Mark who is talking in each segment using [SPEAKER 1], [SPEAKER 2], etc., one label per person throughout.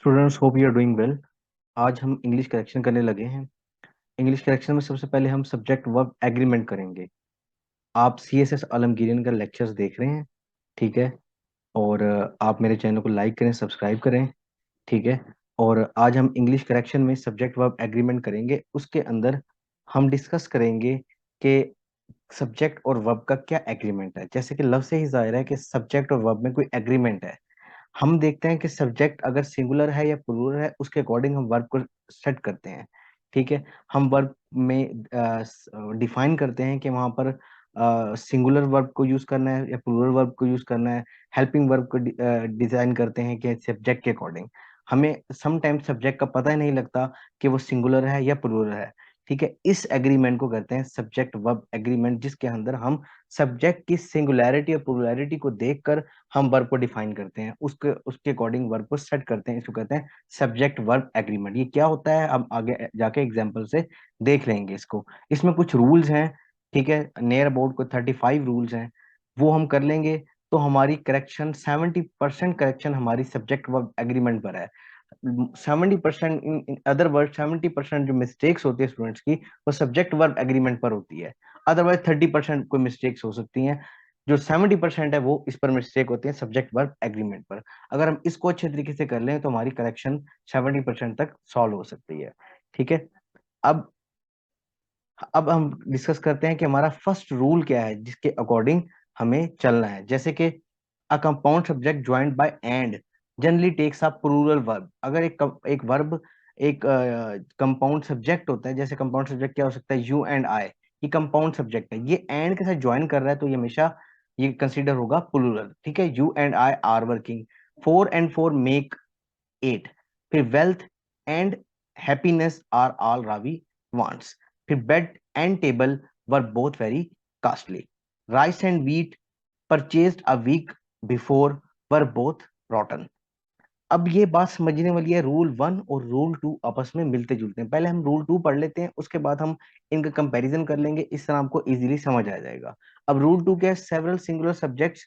[SPEAKER 1] Students hope you are doing well. आज हम English correction करने लगे हैं। इंग्लिश करेक्शन में सबसे पहले हम सब्जेक्ट वर्ब एग्रीमेंट करेंगे। आप CSS आलमगीरियन का लेक्चर्स देख रहे हैं, ठीक है। और आप मेरे चैनल को लाइक करें, सब्सक्राइब करें, ठीक है। और आज हम इंग्लिश करेक्शन में सब्जेक्ट वर्ब एग्रीमेंट करेंगे। उसके अंदर हम डिस्कस करेंगे कि सब्जेक्ट और वर्ब का क्या एग्रीमेंट है। जैसे कि लव से ही जाहिर है कि सब्जेक्ट और वर्ब में कोई एग्रीमेंट है। हम देखते हैं कि सब्जेक्ट अगर सिंगुलर है या प्लूरल है, उसके अकॉर्डिंग हम वर्ब को सेट करते हैं, ठीक है। हम वर्ब में डिफाइन करते हैं कि वहां पर सिंगुलर वर्ब को यूज करना है या प्लूरल वर्ब को यूज करना है। हेल्पिंग वर्ब को डिजाइन करते हैं कि सब्जेक्ट के अकॉर्डिंग। हमें समटाइम्स सब्जेक्ट का पता ही नहीं लगता कि वो सिंगुलर है या प्लूरल है, ठीक है। इस एग्रीमेंट को कहते हैं सब्जेक्ट वर्ब एग्रीमेंट, जिसके अंदर हम सब्जेक्ट की सिंगुलैरिटी और प्लूरैलिटी को देखकर हम वर्ब को डिफाइन करते हैं, उसके उसके अकॉर्डिंग वर्ब को सेट करते हैं। इसको कहते हैं सब्जेक्ट वर्ब एग्रीमेंट। ये क्या होता है हम आगे जाके एग्जांपल से देख लेंगे इसको। इसमें कुछ रूल्स हैं, ठीक है। नियर अबाउट को 35 रूल्स हैं, वो हम कर लेंगे। तो हमारी करेक्शन 70% करेक्शन हमारी सब्जेक्ट वर्ब एग्रीमेंट पर है। 70%, इन अदर वर्ड 70% जो मिस्टेक्स होती है स्टूडेंट्स की, वो सब्जेक्ट वर्ब एग्रीमेंट पर होती है। अदरवाइज 30% कोई मिस्टेक्स हो सकती हैं। जो 70% है वो इस पर मिस्टेक होती है सब्जेक्ट वर्ब एग्रीमेंट पर। अगर हम इसको अच्छे तरीके से कर लें तो हमारी करेक्शन 70% तक सॉल्व हो सकती है, ठीक है। अब अब हम डिस्कस करते हैं कि हमारा फर्स्ट रूल क्या है जिसके अकॉर्डिंग हमें चलना है। जैसे कि a compound subject joined by and generally takes a plural verb. अगर एक वर्ब एक कंपाउंड सब्जेक्ट होता है, जैसे कंपाउंड सब्जेक्ट क्या हो सकता है, यू एंड आई, ये कंपाउंड सब्जेक्ट है, ये एंड के साथ ज्वाइन कर रहा है तो ये हमेशा ये कंसीडर होगा प्लूरल, ठीक है। You and I are working, 4 and 4 make 8। फिर wealth and happiness are all Ravi wants. फिर bed and table were both very costly. Rice and wheat purchased a week before were both rotten. अब ये बात समझने वाली है, रूल 1 और rule 2 आपस में मिलते जुलते हैं। पहले हम रूल 2 पढ़ लेते हैं, उसके बाद हम इनका कंपैरिजन कर लेंगे, इस तरह आपको इजीली समझ आ जाएगा। अब रूल 2 क्या है, several singular subjects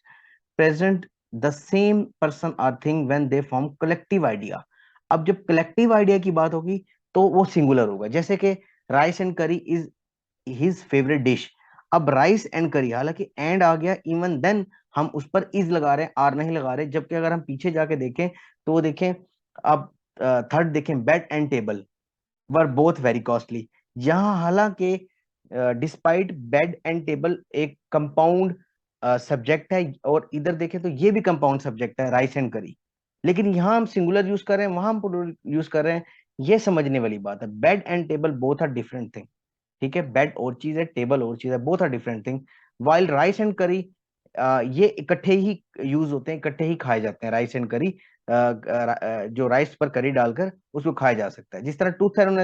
[SPEAKER 1] present the same person or thing when they form collective idea. अब जब कलेक्टिव आइडिया की बात होगी तो वो सिंगुलर होगा। जैसे कि राइस एंड करी इज हिज फेवरेट डिश। अब राइस एंड करी, हालांकि एंड आ गया, इवन देन हम उस पर इज लगा रहे हैं, आर नहीं लगा रहे। जबकि अगर हम पीछे जाके देखें तो वो देखें, अब थर्ड देखें, bed and table were both very costly. यहाँ हालांकि डिस्पाइट बेड एंड टेबल एक कंपाउंड सब्जेक्ट है, और इधर देखें तो ये भी कंपाउंड सब्जेक्ट है, राइस एंड करी, लेकिन यहाँ हम सिंगुलर यूज कर रहे हैं, वहां हम प्लूरल यूज कर रहे हैं। ये समझने वाली बात है। Bed and table both are different thing, ठीक है। बेड और चीज है, टेबल और चीज है, both are different thing. While rice and curry, ये इकट्ठे ही यूज होते हैं, इकट्ठे ही खाए जाते हैं। राइस एंड करी, जो राइस पर करी डालकर उसको खाया जा सकता है। जिस तरह टूथ एंड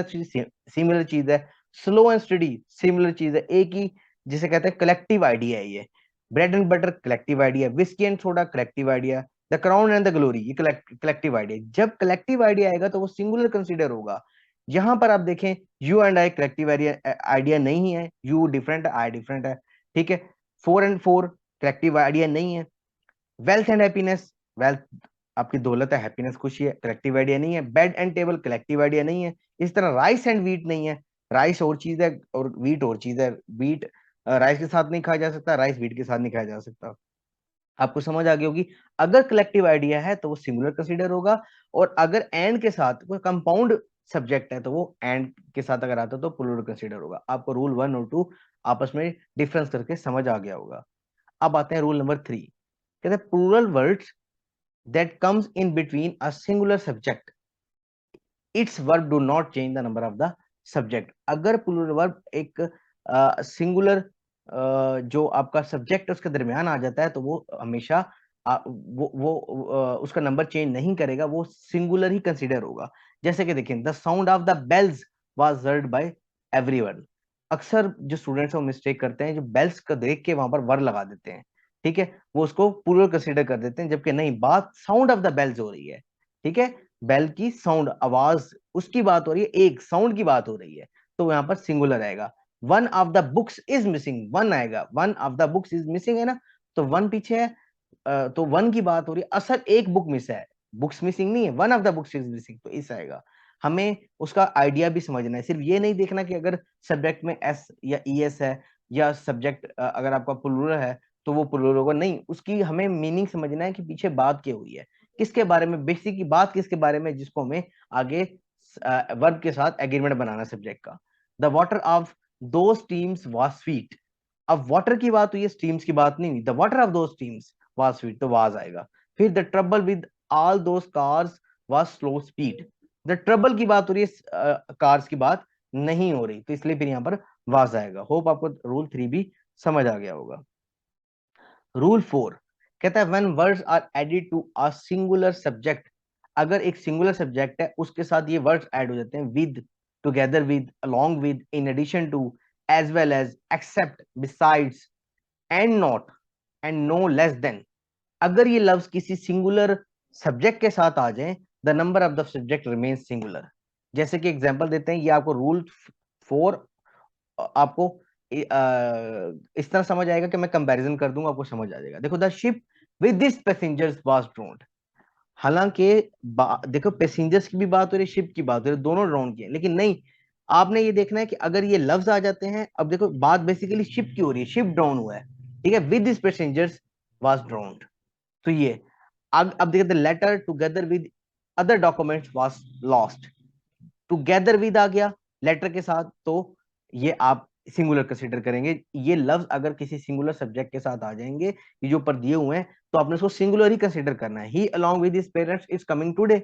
[SPEAKER 1] सिमिलर चीज है, स्लो एंड स्टडी सिमिलर चीज है, एक ही, जिसे कहते हैं कलेक्टिव आइडिया है ये। Bread and butter collective idea, whisky and soda collective idea, the crown and the glory ये कलेक्टिव आइडिया। जब कलेक्टिव आइडिया आएगा तो वो सिंगुलर कंसीडर होगा। यहां पर आप देखें, you and I collective idea idea नहीं है, यू डिफरेंट है, आई डिफरेंट है, ठीक है। 4 and 4 कलेक्टिव आइडिया नहीं है। वेल्थ एंड हैप्पीनेस, वेल्थ आपकी दौलत है, हैप्पीनेस खुशी है, कलेक्टिव आइडिया नहीं है। Bed and table collective idea नहीं है। इस तरह राइस एंड व्हीट नहीं है, राइस और चीज है और व्हीट और चीज है। व्हीट राइस के साथ नहीं खाया जा सकता, राइस व्हीट के साथ नहीं खाया जा सकता। आपको समझ आ गई होगी। अगर कलेक्टिव आइडिया है तो वो सिंगुलर कंसीडर होगा, और अगर एंड के साथ कोई कंपाउंड सब्जेक्ट है तो वो एंड के साथ अगर आता तो प्लूरल कंसीडर होगा। आपको रूल 1 और 2 आपस में डिफरेंस करके समझ आ गया होगा। अब आते हैं रूल नंबर 3। कहते हैं plural words that comes in between a singular subject its verb do not change the number of the subject. अगर प्लूरल वर्ब एक सिंगुलर जो आपका सब्जेक्ट है उसके दरमियान आ जाता है तो वो हमेशा उसका नंबर चेंज नहीं करेगा, वो सिंगुलर ही कंसीडर होगा। जैसे कि देखें, the sound of the bells was heard by everyone. अक्सर जो स्टूडेंट्स वो मिस्टेक करते हैं, जो बेल्स को देख के वहां पर वर लगा देते हैं, ठीक है, वो उसको प्लूरल कंसीडर कर देते हैं, जबकि नहीं, बात साउंड ऑफ द बेल्स हो रही है, ठीक है। बेल की साउंड, आवाज, उसकी बात हो रही है, एक साउंड की बात हो रही है, तो यहाँ पर सिंगुलर आएगा। One of the books is missing, one आएगा, one of the books is missing है ना, तो वन पीछे है, तो वन की बात हो रही है, असल एक बुक मिस है, बुक्स मिसिंग नहीं है, one of the books is missing, तो इस आएगा। हमें उसका आइडिया भी समझना है, सिर्फ ये नहीं देखना कि अगर सब्जेक्ट में एस या ई एस है, या सब्जेक्ट अगर आपका प्लूरल है तो वो प्लूरल होगा, नहीं, उसकी हमें मीनिंग समझना है कि पीछे बात क्या हुई है, किसके बारे में, बेसिक की बात किसके बारे में, जिसको हमें आगे वर्ब के साथ एग्रीमेंट बनाना सब्जेक्ट का। द वाटर ऑफ दो स्टीम्स वाज स्वीट। अब वाटर की बात हुई है, स्टीम्स की बात नहीं हुई। द वाटर ऑफ दो स्टीम्स वाज स्वीट, तो वाज आएगा। फिर the trouble with all those cars was slow speed. The trouble की बात हो रही है, कार्स की बात नहीं हो रही, तो इसलिए फिर यहाँ पर वाज आएगा। होप आपको रूल 3 भी समझ आ गया होगा। रूल 4 कहता है when words are added to a singular subject, अगर एक सिंगुलर सब्जेक्ट है उसके साथ ये वर्ड्स ऐड हो जाते हैं, with, together with, along with, in addition to, as well as, except, besides, and not, and no less than, अगर ये लफ्ज किसी सिंगुलर सब्जेक्ट के साथ आ जाए, the number of the subject remains singular. जैसे कि एग्जांपल देते हैं, ये आपको रूल 4 आपको इस तरह समझ आएगा कि मैं कंपैरिजन कर दूंगा, आपको समझ आ जाएगा। देखो, the ship with this passengers was drowned. हालांकि देखो, पैसेंजर्स की भी बात हो रही है, शिप की बात हो रही है, दोनों ड्रोन की है, लेकिन नहीं, आपने ये देखना है कि अगर ये लफ्ज आ जाते हैं, अब देखो बात बेसिकली शिप की हो रही है, शिप ड्रोन हुआ है, ठीक है, with this passengers was drowned, तो ये अब देखते, letter together with other documents was lost, together with आ गया लेटर के साथ, तो ये आप सिंगुलर कंसीडर करेंगे। ये लफ्ज अगर किसी सिंगुलर सब्जेक्ट के साथ आ जाएंगे, ये जो ऊपर दिए हुए हैं, तो आपने उसको सिंगुलर ही कंसीडर करना है। He along with his parents is coming today,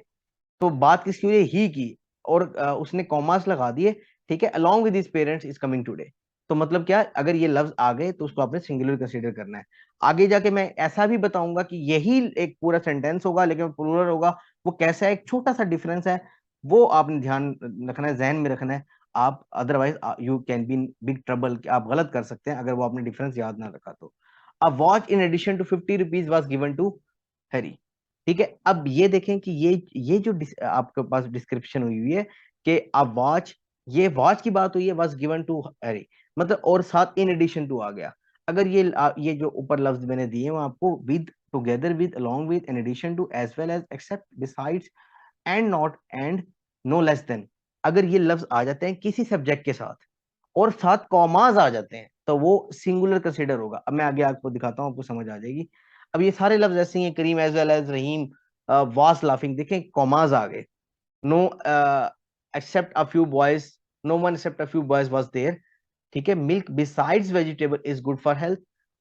[SPEAKER 1] तो बात किसकी हुई है, ही की, और उसने कॉमास लगा दिए, ठीक है, along with his parents is coming today, तो मतलब क्या, अगर ये लफ्ज आ गए तो उसको आपने सिंगुलर कंसीडर करना है। आगे जाके मैं ऐसा भी बताऊंगा कि यही एक पूरा सेंटेंस होगा लेकिन प्लूरल होगा, वो कैसा है, एक छोटा सा डिफरेंस है, वो आपने ध्यान रखना है, जहन में रखना है। आप otherwise you can be in big trouble, आप गलत कर सकते हैं अगर वो आपने डिफरेंस याद ना रखा तो। A watch in addition to 50 rupees was given to Harry, ठीक है। अब ये देखें कि ये जो आपके पास डिस्क्रिप्शन हुई है कि अ वॉच, ये वॉच की बात हुई है, वॉज गिवन टू हैरी, मतलब और साथ इन एडिशन टू आ गया। अगर ये जो ऊपर लफ्ज मैंने दिए वो आपको with, together with, along with, in addition to, as well as, except, besides, and not, and no less than, अगर ये लफ्ज आ जाते हैं किसी सब्जेक्ट के साथ और साथ कॉमाज आ जाते हैं, तो वो सिंगुलर कंसीडर होगा। अब मैं आगे आपको दिखाता हूँ, आपको समझ आ जाएगी। अब ये सारे लफ्ज ऐसे ही हैं, Karim, as well as, Rahim, was laughing, देखें कॉमाज आ गए। No except a few boys, no one except a few boys was there, ठीक है। Milk besides vegetable is good for health,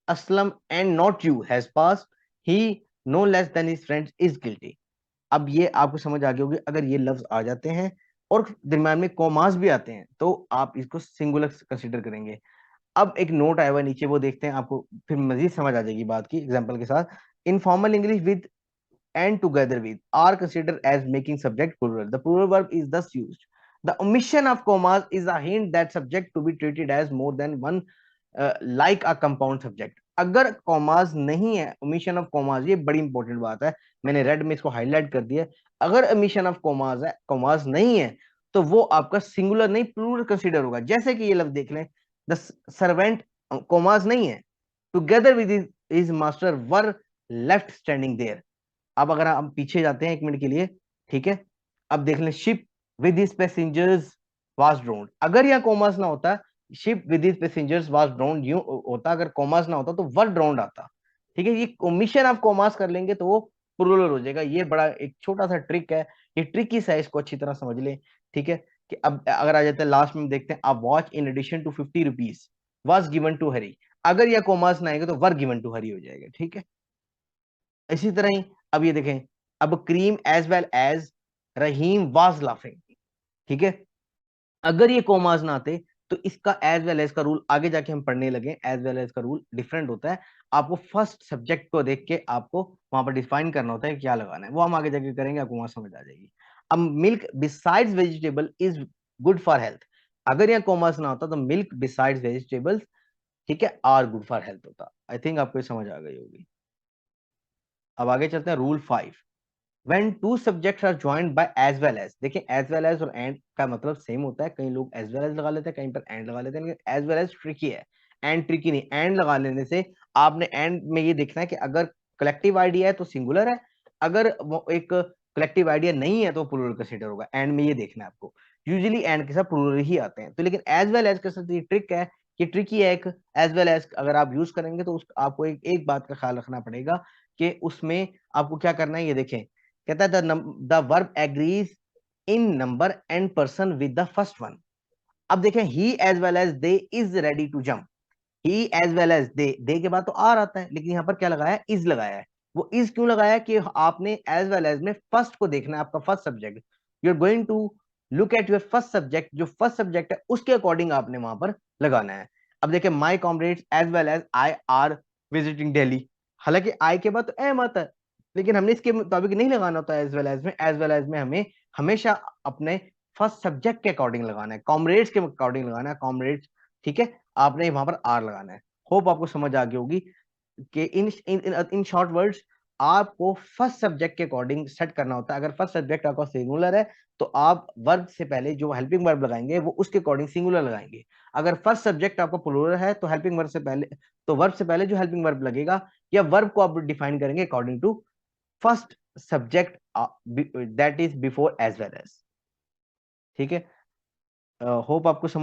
[SPEAKER 1] Aslam and not you has pass, he no less than his friends is guilty. अब ये आपको समझ आ गई होगी, अगर ये लफ्ज आ जाते हैं और दरम्यान में कॉमास भी आते हैं, तो आप इसको सिंगुलर कंसीडर करेंगे। अब एक नोट आया हुआ है नीचे, वो देखते हैं, आपको फिर मजीद समझ आ जाएगी बात की एग्जांपल के साथ। Informal English with and together with are considered as making subject plural. The plural verb is thus used. The omission of commas is a hint that subject to be treated as more than one, like a compound subject. अगर commas नहीं है, omission of commas, ये बड़ी important बात है, मैंने red में इसको हाईलाइट कर दिया। अगर omission of commas है, कॉमाज नहीं है, तो वो आपका सिंगुलर नहीं प्लूरल कंसीडर होगा। जैसे कि ये लफ्ज देख लें, द सर्वेंट, कॉमाज नहीं है, together with his master were left standing there. अब अगर हम पीछे जाते हैं 1 मिनट के लिए, ठीक है, अब देख लें, ship with his passengers was drowned, अगर यहाँ कॉमर्स ना होता, ship with his passengers was drowned यूं होता, अगर कॉमर्स ना होता तो वर ड्रोन्ड आता, ठीक है। ये ओमिशन ऑफ कॉमर्स कर लेंगे तो वो प्लूरल हो जाएगा। ये बड़ा एक छोटा सा ट्रिक है, ये ट्रिकी सा है, इसको अच्छी तरह समझ लें, ठीक है। कि अब अगर आ जाते हैं लास्ट में, देखते हैं, a watch in addition to 50 rupees was given to Hari, अगर यह कॉमर्स ना आएगा तो वर गिवन टू हरी हो जाएगा, ठीक है। इसी तरह ही अब ये देखें, अब Karim as well as Rahim was laughing, ठीक है, अगर ये कोमाज ना आते तो इसका एज वेल एज का रूल आगे जाके हम पढ़ने लगे, एज वेल एज का रूल डिफरेंट होता है। आपको फर्स्ट सब्जेक्ट को देख के आपको वहां पर डिफाइन करना होता है क्या लगाना है, वो हम आगे जाके करेंगे, आपको वहां समझ आ जाएगी। अब milk besides vegetable is good for health, अगर यहाँ कॉमर्स ना होता तो मिल्क बिसाइड्स वेजिटेबल्स, ठीक है, आर गुड फॉर हेल्थ होता। आई थिंक आपको समझ आ गई होगी। अब आगे चलते हैं, rule 5, when two subjects are joined by as well as, देखिए as well as और and का मतलब सेम होता है, कई लोग as well as लगा लेते हैं, कहीं पर and लगा लेते हैं, लेकिन as well as ट्रिकी है, and ट्रिकी नहीं। and लगा लेने से आपने and में ये देखना है कि अगर कलेक्टिव आइडिया है तो सिंगुलर है, अगर वो एक कलेक्टिव आइडिया नहीं है तो प्लूरल कंसीडर होगा। एंड में ये देखना है आपको, यूजुअली एंड के साथ प्लूरल ही आते हैं। तो लेकिन एज वेल एज के साथ ये ट्रिक है, ये ट्रिकी है एक। एज वेल एज अगर आप यूज करेंगे तो आपको एक बात का ख्याल रखना पड़ेगा कि उसमें आपको क्या करना है। ये देखें, कहता है the verb agrees in number and person with the first one. अब देखें, he as well as they is ready to jump. He as well as they के बाद तो आर आता है, लेकिन यहाँ पर क्या लगाया है, इज लगाया है। वो इज क्यों लगाया कि आपने एज वेल एज में फर्स्ट को देखना है, आपका first subject. You are going to look at your first subject, जो फर्स्ट सब्जेक्ट है उसके अकॉर्डिंग आपने वहां पर लगाना है। अब देखिए, my comrades as well as I are visiting Delhi. हालांकि आई के बाद तो एम आता है, लेकिन हमने इसके मुताबिक नहीं लगाना होता एज वेल एज में। एज वेल एज में हमें हमेशा अपने फर्स्ट सब्जेक्ट के अकॉर्डिंग लगाना है, कॉमरेड्स के अकॉर्डिंग लगाना है, कॉमरेड्स। ठीक है, आपने वहां पर आर लगाना है। होप आपको समझ आ गई होगी कि इन शॉर्ट वर्ड्स आपको फर्स्ट सब्जेक्ट के अकॉर्डिंग सेट करना होता है। अगर फर्स्ट सब्जेक्ट आपका सिंगुलर है तो आप वर्ब से पहले जो हेल्पिंग वर्ब लगाएंगे वो उसके अकॉर्डिंग सिंगुलर लगाएंगे। अगर फर्स्ट सब्जेक्ट आपका प्लूरल है तो हेल्पिंग वर्ब से पहले, तो वर्ब से पहले जो हेल्पिंग वर्ब लगेगा, या वर्ब को आप डिफाइन करेंगे according to first subject that is before as well as. ठीक है, होप आपको समझ